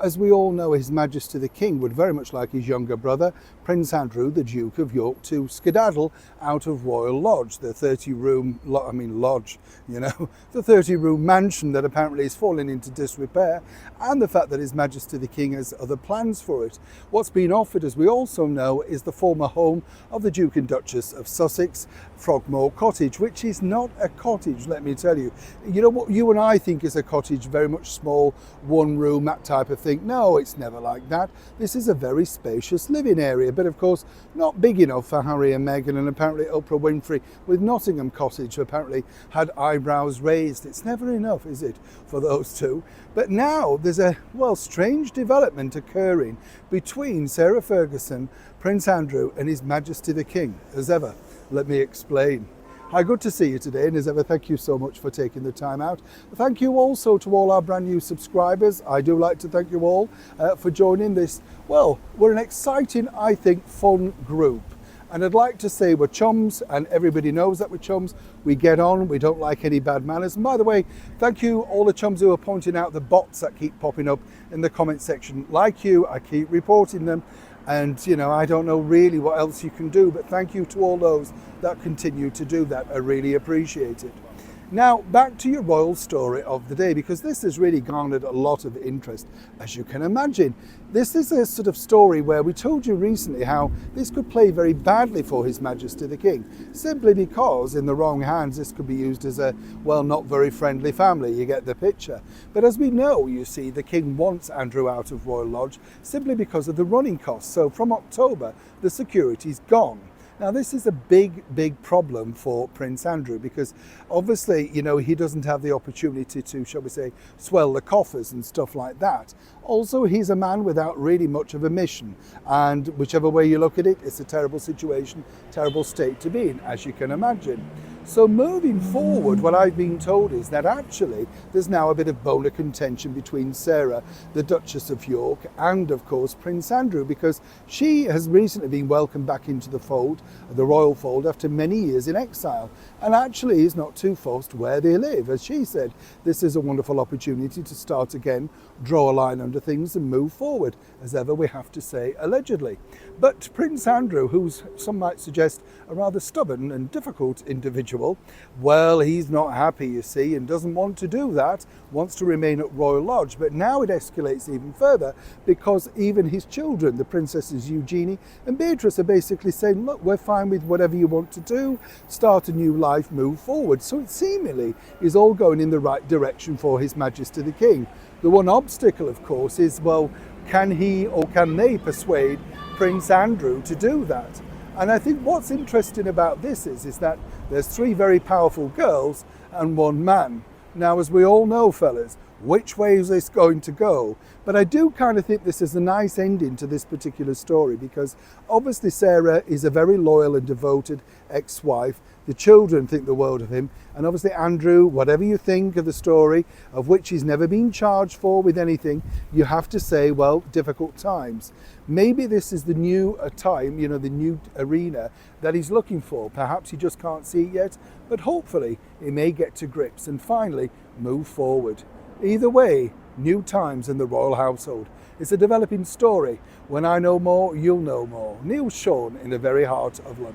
as we all know, His Majesty the King would very much like his younger brother, Prince Andrew, the Duke of York, to skedaddle out of Royal Lodge, the 30-room, lodge, the 30-room mansion that apparently is falling into disrepair, and the fact that His Majesty the King has other plans for it. What's been offered, as we also know, is the former home of the Duke and Duchess of Sussex, Frogmore Cottage, which is not a cottage, let me tell you. You know what you and I think is a cottage, very much small, one room, that type of thing. No, it's never like that. This is a very spacious living area, but of course not big enough for Harry and Meghan, and apparently Oprah Winfrey with Nottingham Cottage apparently had eyebrows raised. It's never enough, is it, for those two? But now there's a, strange development occurring between Sarah Ferguson, Prince Andrew and His Majesty the King. As ever, let me explain. Hi, good to see you today, and as ever, thank you so much for taking the time out. Thank you also to all our brand new subscribers. I do like to thank you all for joining this. Well, we're an exciting, I think, fun group. And I'd like to say we're chums, and everybody knows that we're chums. We get on, we don't like any bad manners. And by the way, thank you all the chums who are pointing out the bots that keep popping up in the comment section. Like you, I keep reporting them. And, I don't know really what else you can do, but thank you to all those that continue to do that. I really appreciate it. Now, back to your royal story of the day, because this has really garnered a lot of interest, as you can imagine. This is a sort of story where we told you recently how this could play very badly for His Majesty the King, simply because in the wrong hands this could be used as a, not very friendly family. You get the picture. But as we know, you see, the King wants Andrew out of Royal Lodge simply because of the running costs. So from October, the security's gone. Now, this is a big problem for Prince Andrew because obviously, he doesn't have the opportunity to, shall we say, swell the coffers and stuff like that. Also, he's a man without really much of a mission. And whichever way you look at it, it's a terrible situation, terrible state to be in, as you can imagine. So moving forward, what I've been told is that actually there's now a bit of bone of contention between Sarah, the Duchess of York, and of course Prince Andrew, because she has recently been welcomed back into the fold, the royal fold, after many years in exile, and actually is not too fussed where they live. As she said, this is a wonderful opportunity to start again, draw a line under things and move forward. As ever, we have to say allegedly. But Prince Andrew, who's some might suggest a rather stubborn and difficult individual, well, he's not happy, you see, and doesn't want to do that, wants to remain at Royal Lodge. But now it escalates even further because even his children, the Princesses Eugenie and Beatrice, are basically saying, look, we're fine with whatever you want to do, start a new life, move forward. So it seemingly is all going in the right direction for His Majesty the King. The one obstacle, of course, is, can he or can they persuade Prince Andrew to do that? And I think what's interesting about this is that there's three very powerful girls and one man. Now, as we all know, fellas, which way is this going to go? But I do kind of think this is a nice ending to this particular story because obviously Sarah is a very loyal and devoted ex-wife. The children think the world of him. And obviously Andrew, whatever you think of the story, of which he's never been charged for with anything, you have to say, difficult times. Maybe this is the new time, the new arena that he's looking for. Perhaps he just can't see it yet, but hopefully he may get to grips and finally move forward. Either way, new times in the royal household. It's a developing story. When I know more, you'll know more. Neil Sean in the very heart of London.